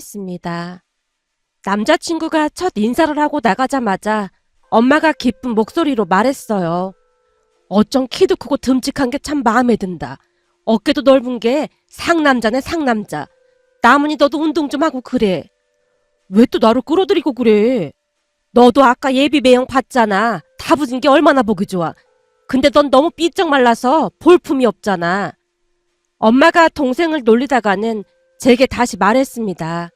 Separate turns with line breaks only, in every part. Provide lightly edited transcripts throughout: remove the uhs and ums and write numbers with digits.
하겠습니다. 남자친구가 첫 인사를 하고 나가자마자 엄마가 기쁜 목소리로 말했어요. 어쩜 키도 크고 듬직한 게 참 마음에 든다. 어깨도 넓은 게 상남자네 상남자. 나문이 너도 운동 좀 하고 그래. 왜 또 나를 끌어들이고 그래? 너도 아까 예비 매형 봤잖아. 다부진 게 얼마나 보기 좋아. 근데 넌 너무 삐쩍 말라서 볼품이 없잖아. 엄마가 동생을 놀리다가는 제게 다시 말했습니다.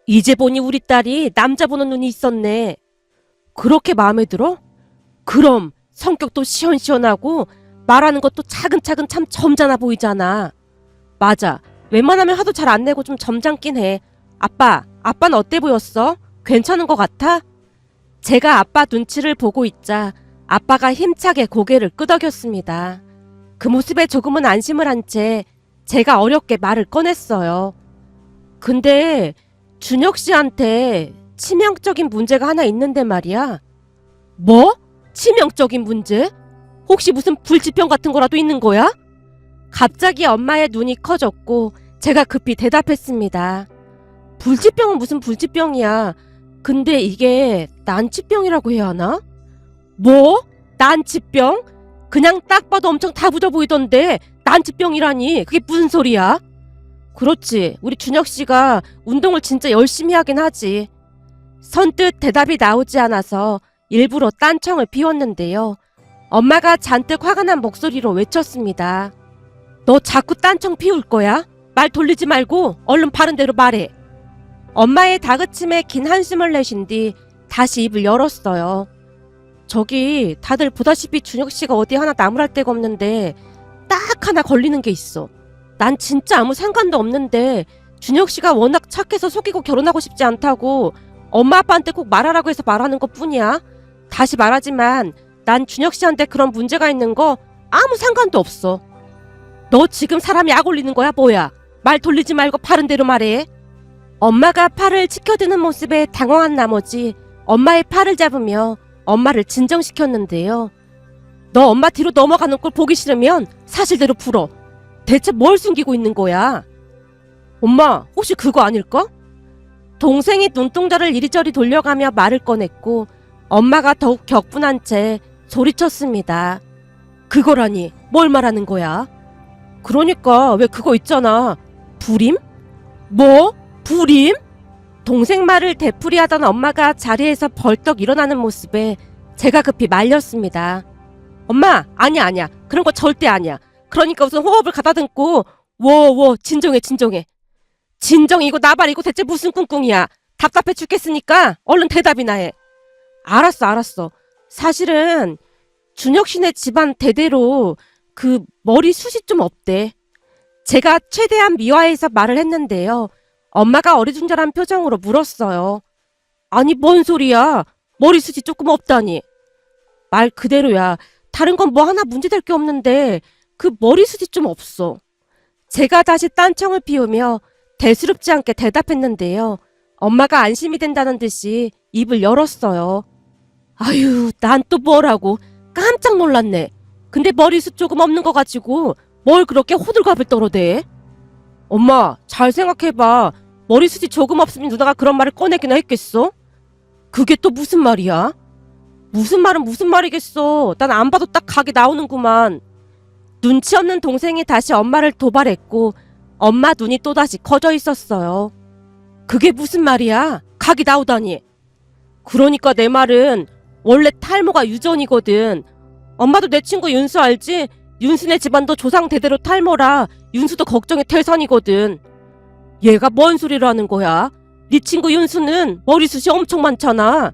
이제 보니 우리 딸이 남자 보는 눈이 있었네. 그렇게 마음에 들어? 그럼 성격도 시원시원하고 말하는 것도 차근차근 참 점잖아 보이잖아. 맞아. 웬만하면 화도 잘 안 내고 좀 점잖긴 해. 아빠는 어때 보였어? 괜찮은 것 같아? 제가 아빠 눈치를 보고 있자 아빠가 힘차게 고개를 끄덕였습니다. 그 모습에 조금은 안심을 한 채 제가 어렵게 말을 꺼냈어요. 근데 준혁 씨한테 치명적인 문제가 하나 있는데 말이야. 뭐? 치명적인 문제? 혹시 무슨 불치병 같은 거라도 있는 거야? 갑자기 엄마의 눈이 커졌고 제가 급히 대답했습니다. 불치병은 무슨 불치병이야. 근데 이게 난치병이라고 해야 하나? 뭐? 난치병? 그냥 딱 봐도 엄청 다부져 보이던데 난치병이라니 그게 무슨 소리야? 그렇지. 우리 준혁 씨가 운동을 진짜 열심히 하긴 하지. 선뜻 대답이 나오지 않아서 일부러 딴청을 피웠는데요. 엄마가 잔뜩 화가 난 목소리로 외쳤습니다. 너 자꾸 딴청 피울 거야? 말 돌리지 말고 얼른 바른 대로 말해. 엄마의 다그침에 긴 한숨을 내쉰 뒤 다시 입을 열었어요. 저기 다들 보다시피 준혁 씨가 어디 하나 나무랄 데가 없는데 딱 하나 걸리는 게 있어. 난 진짜 아무 상관도 없는데 준혁 씨가 워낙 착해서 속이고 결혼하고 싶지 않다고 엄마 아빠한테 꼭 말하라고 해서 말하는 것 뿐이야. 다시 말하지만 난 준혁 씨한테 그런 문제가 있는 거 아무 상관도 없어. 너 지금 사람이 약 올리는 거야 뭐야? 말 돌리지 말고 바른 대로 말해. 엄마가 팔을 치켜드는 모습에 당황한 나머지 엄마의 팔을 잡으며 엄마를 진정시켰는데요. 너 엄마 뒤로 넘어가는 걸 보기 싫으면 사실대로 풀어. 대체 뭘 숨기고 있는 거야? 엄마, 혹시 그거 아닐까? 동생이 눈동자를 이리저리 돌려가며 말을 꺼냈고 엄마가 더욱 격분한 채 소리쳤습니다. 그거라니 뭘 말하는 거야? 그러니까 왜 그거 있잖아. 불임? 뭐? 불임? 동생 말을 되풀이하던 엄마가 자리에서 벌떡 일어나는 모습에 제가 급히 말렸습니다. 엄마, 아니야. 그런 거 절대 아니야. 그러니까 우선 호흡을 가다듬고 진정해. 진정이고 나발이고 대체 무슨 꿍꿍이야. 답답해 죽겠으니까 얼른 대답이나 해. 알았어. 사실은 준혁 씨네 집안 대대로 그 머리숱이 좀 없대. 제가 최대한 미화해서 말을 했는데요. 엄마가 어리둥절한 표정으로 물었어요. 아니 뭔 소리야. 머리숱이 조금 없다니. 말 그대로야. 다른 건 뭐 하나 문제될 게 없는데 그 머리숱이 좀 없어. 제가 다시 딴청을 피우며 대수롭지 않게 대답했는데요. 엄마가 안심이 된다는 듯이 입을 열었어요. 아유, 난 또 뭐라고. 깜짝 놀랐네. 근데 머리숱 조금 없는 거 가지고 뭘 그렇게 호들갑을 떨어대? 엄마, 잘 생각해봐. 머리숱이 조금 없으면 누나가 그런 말을 꺼내기나 했겠어? 그게 또 무슨 말이야? 무슨 말은 무슨 말이겠어. 난 안 봐도 딱 각이 나오는구만. 눈치 없는 동생이 다시 엄마를 도발했고 엄마 눈이 또다시 커져 있었어요. 그게 무슨 말이야? 각이 나오다니. 그러니까 내 말은 원래 탈모가 유전이거든. 엄마도 내 친구 윤수 알지? 윤수네 집안도 조상 대대로 탈모라 윤수도 걱정이 태산이거든. 얘가 뭔 소리를 하는 거야? 네 친구 윤수는 머리숱이 엄청 많잖아.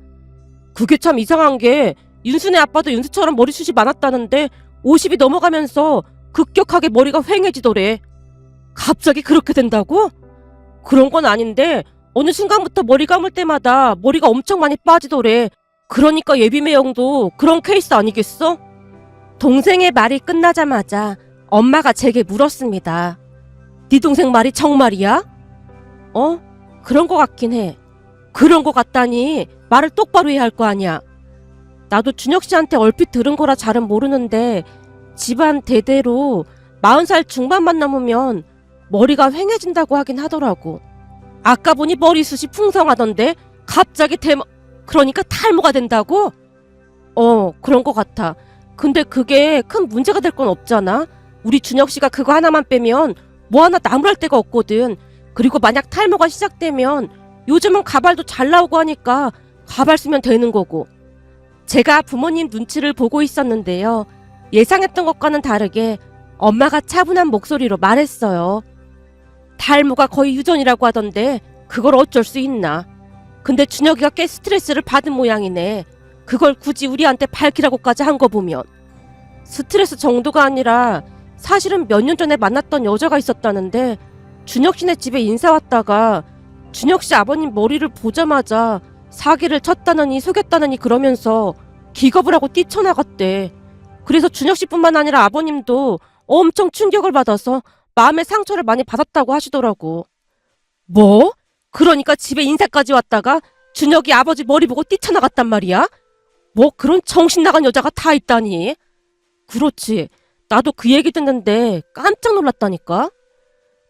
그게 참 이상한 게 윤수네 아빠도 윤수처럼 머리숱이 많았다는데 50이 넘어가면서 급격하게 머리가 휑해지더래. 갑자기 그렇게 된다고? 그런 건 아닌데 어느 순간부터 머리 감을 때마다 머리가 엄청 많이 빠지더래. 그러니까 예비매형도 그런 케이스 아니겠어? 동생의 말이 끝나자마자 엄마가 제게 물었습니다. 네 동생 말이 정말이야? 그런 거 같긴 해. 그런 거 같다니 말을 똑바로 해야 할 거 아니야. 나도 준혁 씨한테 얼핏 들은 거라 잘은 모르는데 집안 대대로 40살 중반만 넘으면 머리가 휑해진다고 하긴 하더라고. 아까 보니 머리숱이 풍성하던데 갑자기 그러니까 탈모가 된다고? 그런 것 같아. 근데 그게 큰 문제가 될 건 없잖아. 우리 준혁 씨가 그거 하나만 빼면 뭐 하나 나무랄 데가 없거든. 그리고 만약 탈모가 시작되면 요즘은 가발도 잘 나오고 하니까 가발 쓰면 되는 거고. 제가 부모님 눈치를 보고 있었는데요. 예상했던 것과는 다르게 엄마가 차분한 목소리로 말했어요. 탈모가 거의 유전이라고 하던데 그걸 어쩔 수 있나. 근데 준혁이가 꽤 스트레스를 받은 모양이네. 그걸 굳이 우리한테 밝히라고까지 한 거 보면. 스트레스 정도가 아니라 사실은 몇 년 전에 만났던 여자가 있었다는데 준혁 씨네 집에 인사 왔다가 준혁 씨 아버님 머리를 보자마자 사기를 쳤다느니 속였다느니 그러면서 기겁을 하고 뛰쳐나갔대. 그래서 준혁 씨뿐만 아니라 아버님도 엄청 충격을 받아서 마음의 상처를 많이 받았다고 하시더라고. 뭐? 그러니까 집에 인사까지 왔다가 준혁이 아버지 머리 보고 뛰쳐나갔단 말이야? 뭐 그런 정신 나간 여자가 다 있다니? 그렇지. 나도 그 얘기 듣는데 깜짝 놀랐다니까?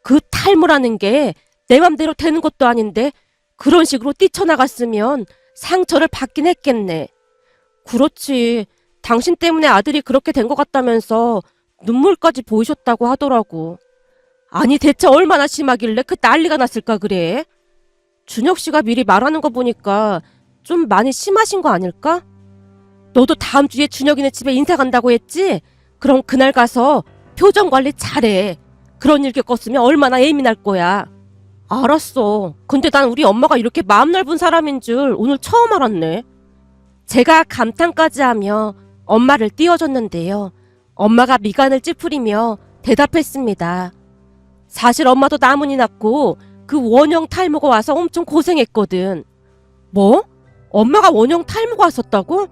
그 탈모라는 게 내 맘대로 되는 것도 아닌데 그런 식으로 뛰쳐나갔으면 상처를 받긴 했겠네. 그렇지. 당신 때문에 아들이 그렇게 된 것 같다면서 눈물까지 보이셨다고 하더라고. 아니 대체 얼마나 심하길래 그 난리가 났을까 그래? 준혁 씨가 미리 말하는 거 보니까 좀 많이 심하신 거 아닐까? 너도 다음 주에 준혁이네 집에 인사 간다고 했지? 그럼 그날 가서 표정 관리 잘해. 그런 일 겪었으면 얼마나 예민할 거야. 알았어. 근데 난 우리 엄마가 이렇게 마음 넓은 사람인 줄 오늘 처음 알았네. 제가 감탄까지 하며 엄마를 띄워줬는데요. 엄마가 미간을 찌푸리며 대답했습니다. 사실 엄마도 나문이 났고 그 원형 탈모가 와서 엄청 고생했거든. 뭐? 엄마가 원형 탈모가 왔었다고?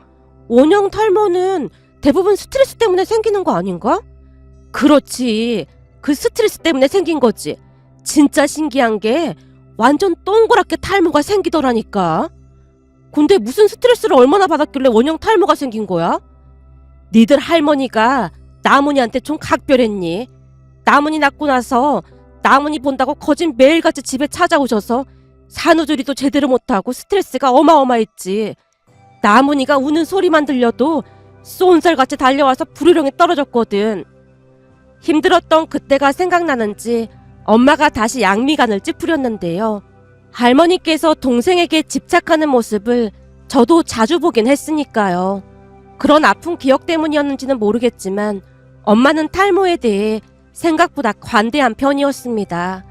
원형 탈모는 대부분 스트레스 때문에 생기는 거 아닌가? 그렇지. 그 스트레스 때문에 생긴 거지. 진짜 신기한 게 완전 동그랗게 탈모가 생기더라니까. 근데 무슨 스트레스를 얼마나 받았길래 원형 탈모가 생긴 거야? 니들 할머니가 나문이한테 좀 각별했니? 나문이 낳고 나서 나문이 본다고 거진 매일같이 집에 찾아오셔서 산후조리도 제대로 못하고 스트레스가 어마어마했지. 나문이가 우는 소리만 들려도 쏜살같이 달려와서 불효령에 떨어졌거든. 힘들었던 그때가 생각나는지 엄마가 다시 양미간을 찌푸렸는데요. 할머니께서 동생에게 집착하는 모습을 저도 자주 보긴 했으니까요. 그런 아픈 기억 때문이었는지는 모르겠지만 엄마는 탈모에 대해 생각보다 관대한 편이었습니다.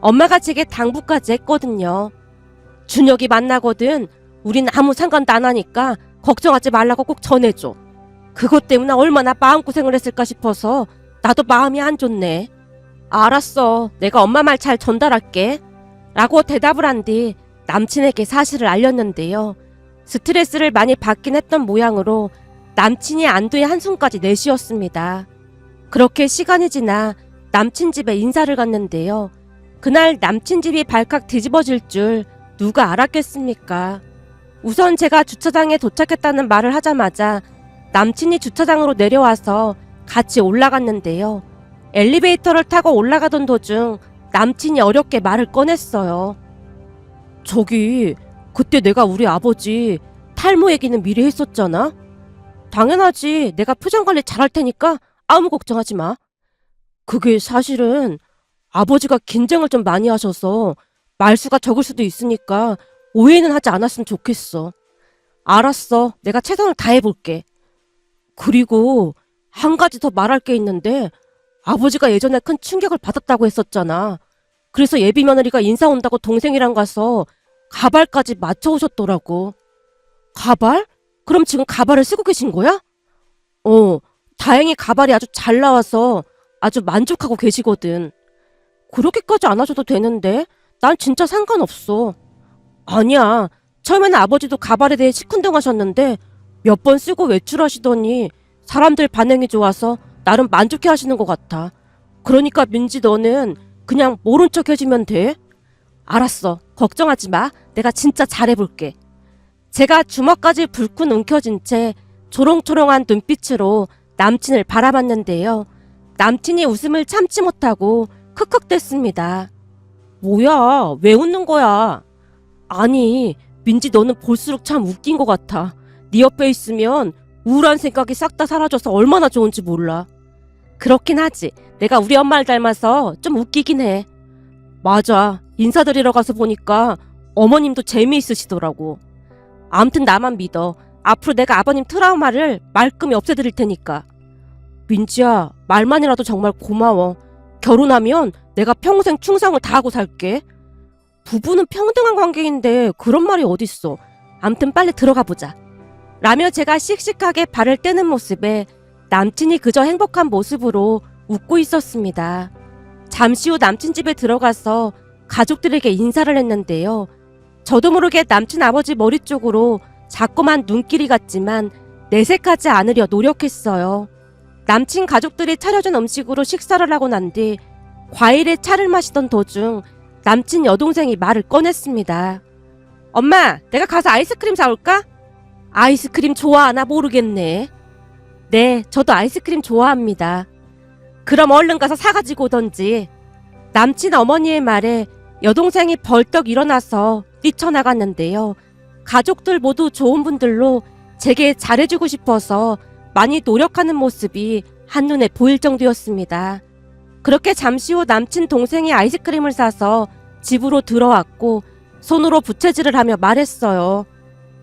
엄마가 제게 당부까지 했거든요. 준혁이 만나거든 우린 아무 상관도 안 하니까 걱정하지 말라고 꼭 전해줘. 그것 때문에 얼마나 마음고생을 했을까 싶어서 나도 마음이 안 좋네. 알았어. 내가 엄마 말 잘 전달할게. 라고 대답을 한 뒤 남친에게 사실을 알렸는데요. 스트레스를 많이 받긴 했던 모양으로 남친이 안도의 한숨까지 내쉬었습니다. 그렇게 시간이 지나 남친 집에 인사를 갔는데요. 그날 남친 집이 발칵 뒤집어질 줄 누가 알았겠습니까? 우선 제가 주차장에 도착했다는 말을 하자마자 남친이 주차장으로 내려와서 같이 올라갔는데요. 엘리베이터를 타고 올라가던 도중 남친이 어렵게 말을 꺼냈어요. 저기 그때 내가 우리 아버지 탈모 얘기는 미리 했었잖아? 당연하지. 내가 표정 관리 잘할 테니까 아무 걱정하지 마. 그게 사실은 아버지가 긴장을 좀 많이 하셔서 말수가 적을 수도 있으니까 오해는 하지 않았으면 좋겠어. 알았어. 내가 최선을 다해볼게. 그리고 한 가지 더 말할 게 있는데 아버지가 예전에 큰 충격을 받았다고 했었잖아. 그래서 예비 며느리가 인사 온다고 동생이랑 가서 가발까지 맞춰오셨더라고. 가발? 그럼 지금 가발을 쓰고 계신 거야? 다행히 가발이 아주 잘 나와서 아주 만족하고 계시거든. 그렇게까지 안 하셔도 되는데 난 진짜 상관없어. 아니야. 처음에는 아버지도 가발에 대해 시큰둥하셨는데 몇 번 쓰고 외출하시더니 사람들 반응이 좋아서 나름 만족해 하시는 것 같아. 그러니까 민지 너는 그냥 모른 척 해주면 돼. 알았어. 걱정하지 마. 내가 진짜 잘해볼게. 제가 주먹까지 불끈 움켜쥔 채 초롱초롱한 눈빛으로 남친을 바라봤는데요. 남친이 웃음을 참지 못하고 크크댔습니다. 뭐야, 왜 웃는 거야? 아니, 민지 너는 볼수록 참 웃긴 것 같아. 네 옆에 있으면 우울한 생각이 싹 다 사라져서 얼마나 좋은지 몰라. 그렇긴 하지. 내가 우리 엄마를 닮아서 좀 웃기긴 해. 맞아. 인사드리러 가서 보니까 어머님도 재미있으시더라고. 암튼 나만 믿어. 앞으로 내가 아버님 트라우마를 말끔히 없애드릴 테니까. 민지야, 말만이라도 정말 고마워. 결혼하면 내가 평생 충성을 다하고 살게. 부부는 평등한 관계인데 그런 말이 어딨어. 암튼 빨리 들어가 보자. 라며 제가 씩씩하게 발을 떼는 모습에 남친이 그저 행복한 모습으로 웃고 있었습니다. 잠시 후 남친 집에 들어가서 가족들에게 인사를 했는데요. 저도 모르게 남친 아버지 머리 쪽으로 자꾸만 눈길이 갔지만 내색하지 않으려 노력했어요. 남친 가족들이 차려준 음식으로 식사를 하고 난 뒤 과일에 차를 마시던 도중 남친 여동생이 말을 꺼냈습니다. 엄마, 내가 가서 아이스크림 사올까? 아이스크림 좋아하나 모르겠네. 네, 저도 아이스크림 좋아합니다. 그럼 얼른 가서 사가지고 오던지. 남친 어머니의 말에 여동생이 벌떡 일어나서 뛰쳐나갔는데요. 가족들 모두 좋은 분들로 제게 잘해주고 싶어서 많이 노력하는 모습이 한눈에 보일 정도였습니다. 그렇게 잠시 후 남친 동생이 아이스크림을 사서 집으로 들어왔고 손으로 부채질을 하며 말했어요.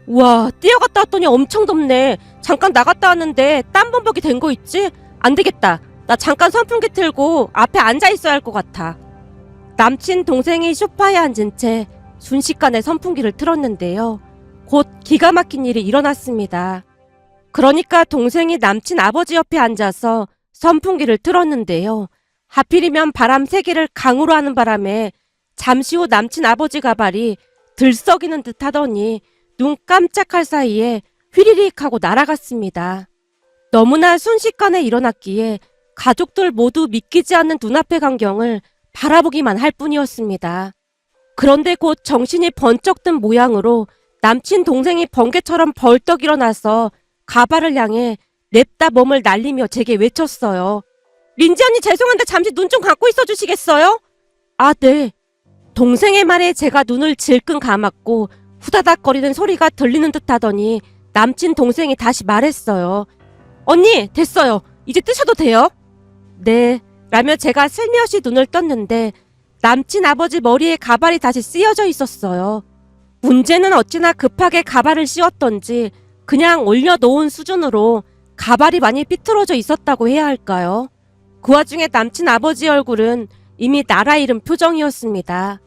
우와, 뛰어갔다 왔더니 엄청 덥네. 잠깐 나갔다 왔는데 땀 범벅이 된 거 있지? 안 되겠다. 나 잠깐 선풍기 틀고 앞에 앉아 있어야 할 것 같아. 남친 동생이 소파에 앉은 채 순식간에 선풍기를 틀었는데요. 곧 기가 막힌 일이 일어났습니다. 그러니까 동생이 남친 아버지 옆에 앉아서 선풍기를 틀었는데요. 하필이면 바람 세기를 강으로 하는 바람에 잠시 후 남친 아버지 가발이 들썩이는 듯 하더니 눈 깜짝할 사이에 휘리릭 하고 날아갔습니다. 너무나 순식간에 일어났기에 가족들 모두 믿기지 않는 눈앞의 광경을 바라보기만 할 뿐이었습니다. 그런데 곧 정신이 번쩍 든 모양으로 남친 동생이 번개처럼 벌떡 일어나서 가발을 향해 냅다 몸을 날리며 제게 외쳤어요. 민지 언니 죄송한데 잠시 눈 좀 감고 있어 주시겠어요? 아, 네. 동생의 말에 제가 눈을 질끈 감았고 후다닥거리는 소리가 들리는 듯 하더니 남친 동생이 다시 말했어요. 언니, 됐어요. 이제 뜨셔도 돼요? 네. 라며 제가 슬며시 눈을 떴는데 남친 아버지 머리에 가발이 다시 쓰여져 있었어요. 문제는 어찌나 급하게 가발을 씌웠던지 그냥 올려놓은 수준으로 가발이 많이 삐뚤어져 있었다고 해야 할까요? 그 와중에 남친 아버지 얼굴은 이미 나라 잃은 표정이었습니다.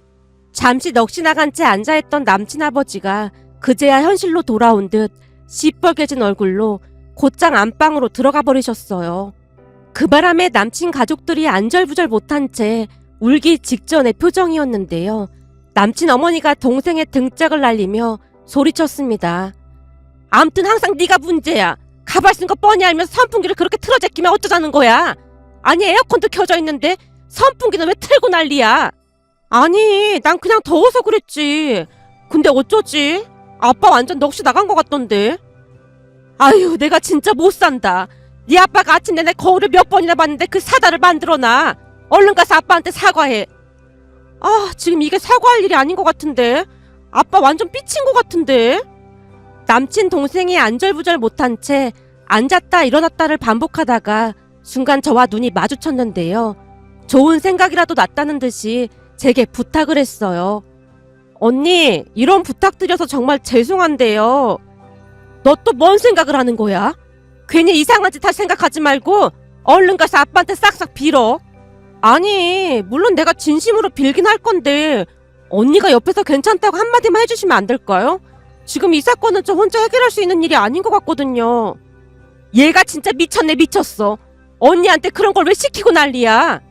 잠시 넋이 나간 채 앉아있던 남친 아버지가 그제야 현실로 돌아온 듯 시뻘개진 얼굴로 곧장 안방으로 들어가 버리셨어요. 그 바람에 남친 가족들이 안절부절 못한 채 울기 직전의 표정이었는데요. 남친 어머니가 동생의 등짝을 날리며 소리쳤습니다. 암튼 항상 네가 문제야. 가발 쓴 거 뻔히 알면서 선풍기를 그렇게 틀어 제끼면 어쩌자는 거야. 아니 에어컨도 켜져 있는데 선풍기는 왜 틀고 난리야. 아니 난 그냥 더워서 그랬지. 근데 어쩌지? 아빠 완전 넋이 나간 것 같던데. 아유 내가 진짜 못 산다. 네 아빠가 아침 내내 거울을 몇 번이나 봤는데 그 사다를 만들어놔. 얼른 가서 아빠한테 사과해. 아 지금 이게 사과할 일이 아닌 것 같은데. 아빠 완전 삐친 것 같은데. 남친 동생이 안절부절 못한 채 앉았다 일어났다를 반복하다가 순간 저와 눈이 마주쳤는데요. 좋은 생각이라도 났다는 듯이 제게 부탁을 했어요. 언니, 이런 부탁드려서 정말 죄송한데요. 너 또 뭔 생각을 하는 거야? 괜히 이상한 짓 할 생각하지 말고 얼른 가서 아빠한테 싹싹 빌어. 아니, 물론 내가 진심으로 빌긴 할 건데 언니가 옆에서 괜찮다고 한마디만 해주시면 안 될까요? 지금 이 사건은 저 혼자 해결할 수 있는 일이 아닌 것 같거든요. 얘가 진짜 미쳤네 미쳤어. 언니한테 그런 걸 왜 시키고 난리야.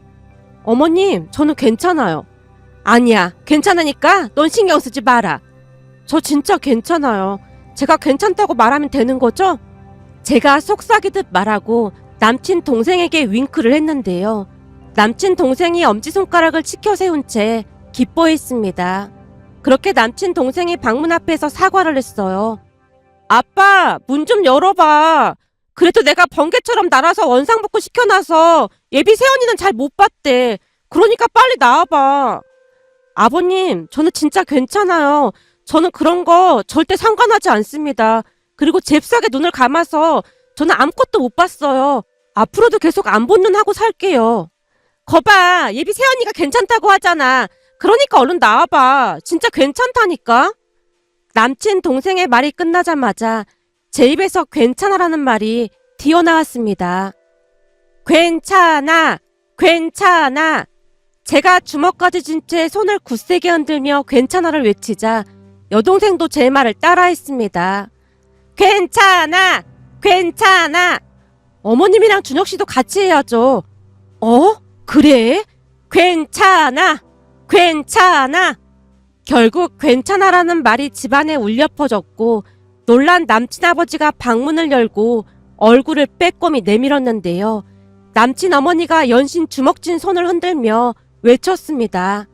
어머님, 저는 괜찮아요. 아니야, 괜찮으니까 넌 신경 쓰지 마라. 저 진짜 괜찮아요. 제가 괜찮다고 말하면 되는 거죠? 제가 속삭이듯 말하고 남친 동생에게 윙크를 했는데요. 남친 동생이 엄지손가락을 치켜 세운 채 기뻐했습니다. 그렇게 남친 동생이 방문 앞에서 사과를 했어요. 아빠, 문 좀 열어봐. 그래도 내가 번개처럼 날아서 원상복구 시켜놔서 예비 세연이는 잘 못 봤대. 그러니까 빨리 나와봐. 아버님, 저는 진짜 괜찮아요. 저는 그런 거 절대 상관하지 않습니다. 그리고 잽싸게 눈을 감아서 저는 아무것도 못 봤어요. 앞으로도 계속 안 본 눈 하고 살게요. 거봐, 예비 새언니가 괜찮다고 하잖아. 그러니까 얼른 나와봐. 진짜 괜찮다니까. 남친 동생의 말이 끝나자마자 제 입에서 괜찮아라는 말이 튀어나왔습니다. 괜찮아, 괜찮아. 제가 주먹까지 쥔 채 손을 굳세게 흔들며 괜찮아를 외치자 여동생도 제 말을 따라했습니다. 괜찮아, 괜찮아. 어머님이랑 준혁씨도 같이 해야죠. 그래? 괜찮아, 괜찮아. 결국 괜찮아라는 말이 집안에 울려 퍼졌고 놀란 남친 아버지가 방문을 열고 얼굴을 빼꼼히 내밀었는데요. 남친 어머니가 연신 주먹진 손을 흔들며 외쳤습니다.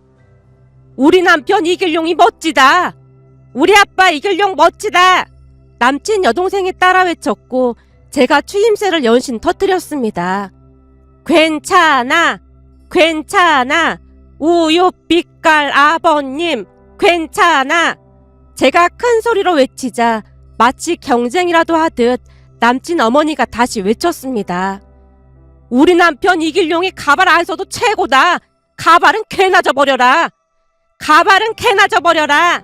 우리 남편 이길용이 멋지다. 우리 아빠 이길용 멋지다. 남친 여동생이 따라 외쳤고 제가 추임새를 연신 터뜨렸습니다. 괜찮아, 괜찮아. 우유 빛깔 아버님, 괜찮아. 제가 큰 소리로 외치자 마치 경쟁이라도 하듯 남친 어머니가 다시 외쳤습니다. 우리 남편 이길용이 가발 안 써도 최고다. 가발은 개나 져버려라. 가발은 개나 져버려라.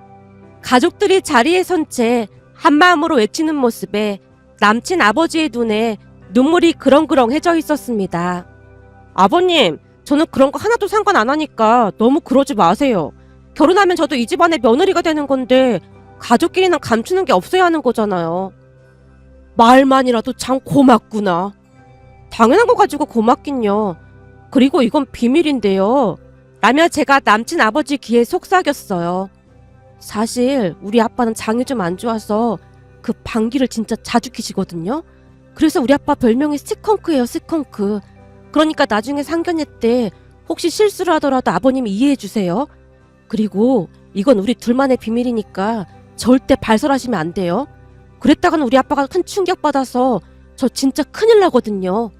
가족들이 자리에 선 채 한마음으로 외치는 모습에 남친 아버지의 눈에 눈물이 그렁그렁해져 있었습니다. 아버님, 저는 그런 거 하나도 상관 안 하니까 너무 그러지 마세요. 결혼하면 저도 이 집안의 며느리가 되는 건데 가족끼리는 감추는 게 없어야 하는 거잖아요. 말만이라도 참 고맙구나. 당연한 거 가지고 고맙긴요. 그리고 이건 비밀인데요. 라며 제가 남친 아버지 귀에 속삭였어요. 사실 우리 아빠는 장이 좀 안 좋아서 그 방귀를 진짜 자주 키시거든요. 그래서 우리 아빠 별명이 스컹크예요, 스컹크. 그러니까 나중에 상견례 때 혹시 실수를 하더라도 아버님이 이해해 주세요. 그리고 이건 우리 둘만의 비밀이니까 절대 발설하시면 안 돼요. 그랬다가는 우리 아빠가 큰 충격받아서 저 진짜 큰일 나거든요.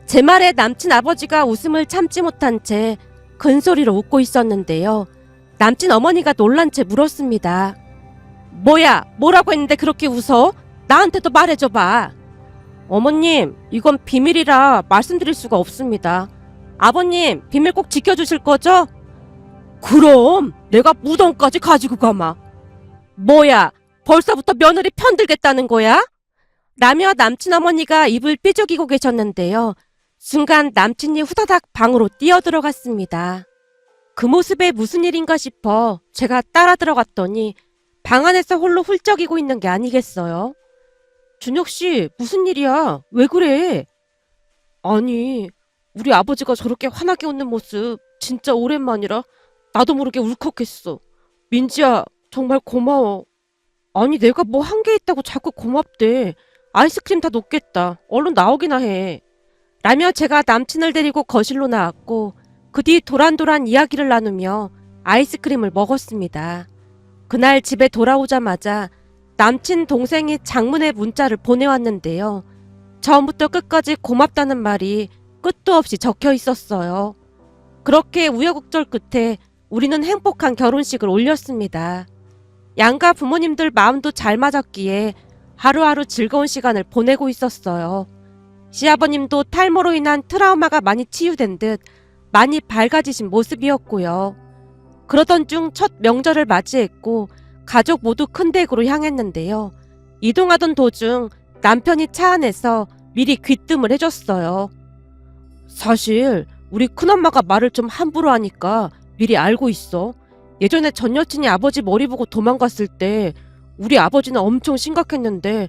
제 말에 남친 아버지가 웃음을 참지 못한 채 큰소리로 웃고 있었는데요. 남친 어머니가 놀란 채 물었습니다. 뭐야, 뭐라고 했는데 그렇게 웃어? 나한테도 말해줘봐. 어머님, 이건 비밀이라 말씀드릴 수가 없습니다. 아버님, 비밀 꼭 지켜주실 거죠? 그럼 내가 무덤까지 가지고 가마. 뭐야, 벌써부터 며느리 편들겠다는 거야? 라며 남친 어머니가 입을 삐죽이고 계셨는데요. 순간 남친이 후다닥 방으로 뛰어들어갔습니다. 그 모습에 무슨 일인가 싶어 제가 따라 들어갔더니 방 안에서 홀로 훌쩍이고 있는 게 아니겠어요? 준혁씨, 무슨 일이야? 왜 그래? 아니, 우리 아버지가 저렇게 환하게 웃는 모습 진짜 오랜만이라 나도 모르게 울컥했어. 민지야, 정말 고마워. 아니, 내가 뭐 한 게 있다고 자꾸 고맙대. 아이스크림 다 녹겠다. 얼른 나오기나 해. 라며 제가 남친을 데리고 거실로 나왔고 그 뒤 도란도란 이야기를 나누며 아이스크림을 먹었습니다. 그날 집에 돌아오자마자 남친 동생이 장문의 문자를 보내왔는데요. 처음부터 끝까지 고맙다는 말이 끝도 없이 적혀 있었어요. 그렇게 우여곡절 끝에 우리는 행복한 결혼식을 올렸습니다. 양가 부모님들 마음도 잘 맞았기에 하루하루 즐거운 시간을 보내고 있었어요. 시아버님도 탈모로 인한 트라우마가 많이 치유된 듯 많이 밝아지신 모습이었고요. 그러던 중 첫 명절을 맞이했고 가족 모두 큰 댁으로 향했는데요. 이동하던 도중 남편이 차 안에서 미리 귀뜸을 해줬어요. 사실 우리 큰엄마가 말을 좀 함부로 하니까 미리 알고 있어. 예전에 전 여친이 아버지 머리 보고 도망갔을 때 우리 아버지는 엄청 심각했는데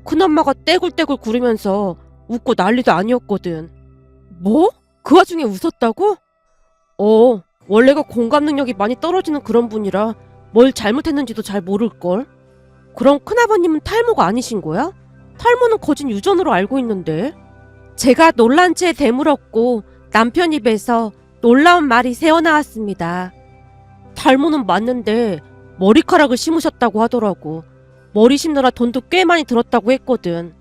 큰엄마가 떼굴떼굴 구르면서 웃고 난리도 아니었거든. 뭐? 그 와중에 웃었다고? 원래가 공감 능력이 많이 떨어지는 그런 분이라 뭘 잘못했는지도 잘 모를걸. 그럼 큰아버님은 탈모가 아니신 거야? 탈모는 거진 유전으로 알고 있는데. 제가 놀란 채 되물었고 남편 입에서 놀라운 말이 새어나왔습니다. 탈모는 맞는데 머리카락을 심으셨다고 하더라고. 머리 심느라 돈도 꽤 많이 들었다고 했거든.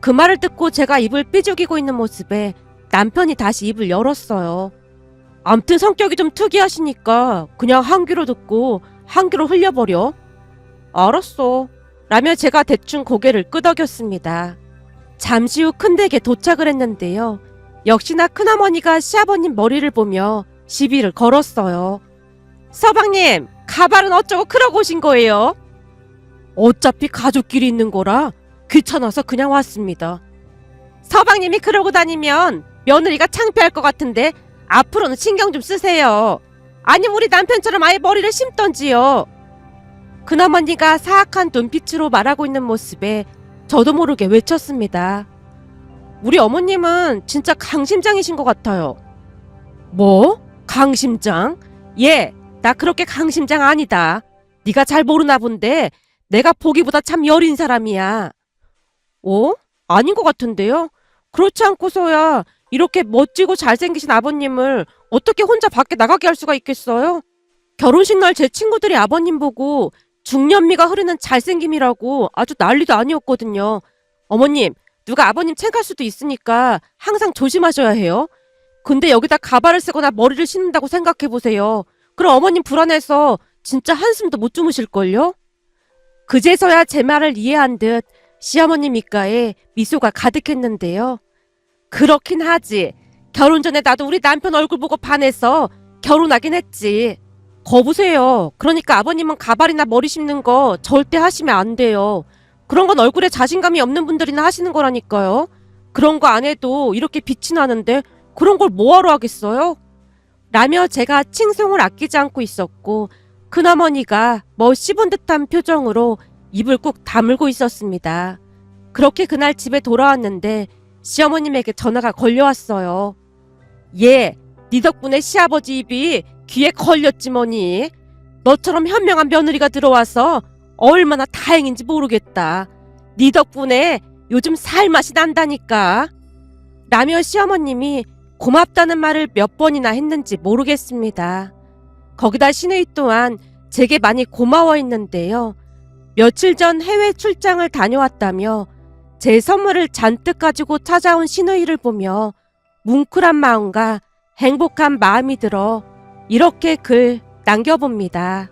그 말을 듣고 제가 입을 삐죽이고 있는 모습에 남편이 다시 입을 열었어요. 암튼 성격이 좀 특이하시니까 그냥 한 귀로 듣고 한 귀로 흘려버려. 알았어. 라며 제가 대충 고개를 끄덕였습니다. 잠시 후 큰 댁에 도착을 했는데요. 역시나 큰어머니가 시아버님 머리를 보며 시비를 걸었어요. 서방님, 가발은 어쩌고 그러고 오신 거예요? 어차피 가족끼리 있는 거라 귀찮아서 그냥 왔습니다. 서방님이 그러고 다니면 며느리가 창피할 것 같은데 앞으로는 신경 좀 쓰세요. 아니면 우리 남편처럼 아예 머리를 심던지요. 큰어머니가 사악한 눈빛으로 말하고 있는 모습에 저도 모르게 외쳤습니다. 우리 어머님은 진짜 강심장이신 것 같아요. 뭐? 강심장? 예, 나 그렇게 강심장 아니다. 네가 잘 모르나 본데 내가 보기보다 참 여린 사람이야. 어? 아닌 것 같은데요? 그렇지 않고서야 이렇게 멋지고 잘생기신 아버님을 어떻게 혼자 밖에 나가게 할 수가 있겠어요? 결혼식 날 제 친구들이 아버님 보고 중년미가 흐르는 잘생김이라고 아주 난리도 아니었거든요. 어머님, 누가 아버님 챙갈 수도 있으니까 항상 조심하셔야 해요. 근데 여기다 가발을 쓰거나 머리를 심는다고 생각해보세요. 그럼 어머님 불안해서 진짜 한숨도 못 주무실걸요? 그제서야 제 말을 이해한 듯 시어머님 밑가에 미소가 가득했는데요. 그렇긴 하지. 결혼 전에 나도 우리 남편 얼굴 보고 반해서 결혼하긴 했지. 거보세요. 그러니까 아버님은 가발이나 머리 심는 거 절대 하시면 안 돼요. 그런 건 얼굴에 자신감이 없는 분들이나 하시는 거라니까요. 그런 거 안 해도 이렇게 빛이 나는데 그런 걸 뭐하러 하겠어요? 라며 제가 칭송을 아끼지 않고 있었고 큰어머니가 뭐 씹은 듯한 표정으로 입을 꾹 다물고 있었습니다. 그렇게 그날 집에 돌아왔는데 시어머님에게 전화가 걸려왔어요. 예, 네 덕분에 시아버지 입이 귀에 걸렸지 뭐니. 너처럼 현명한 며느리가 들어와서 얼마나 다행인지 모르겠다. 네 덕분에 요즘 살맛이 난다니까. 라며 시어머님이 고맙다는 말을 몇 번이나 했는지 모르겠습니다. 거기다 시누이 또한 제게 많이 고마워했는데요. 며칠 전 해외 출장을 다녀왔다며 제 선물을 잔뜩 가지고 찾아온 시누이를 보며 뭉클한 마음과 행복한 마음이 들어 이렇게 글 남겨봅니다.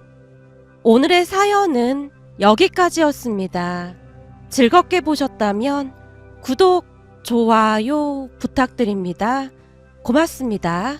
오늘의 사연은 여기까지였습니다. 즐겁게 보셨다면 구독, 좋아요 부탁드립니다. 고맙습니다.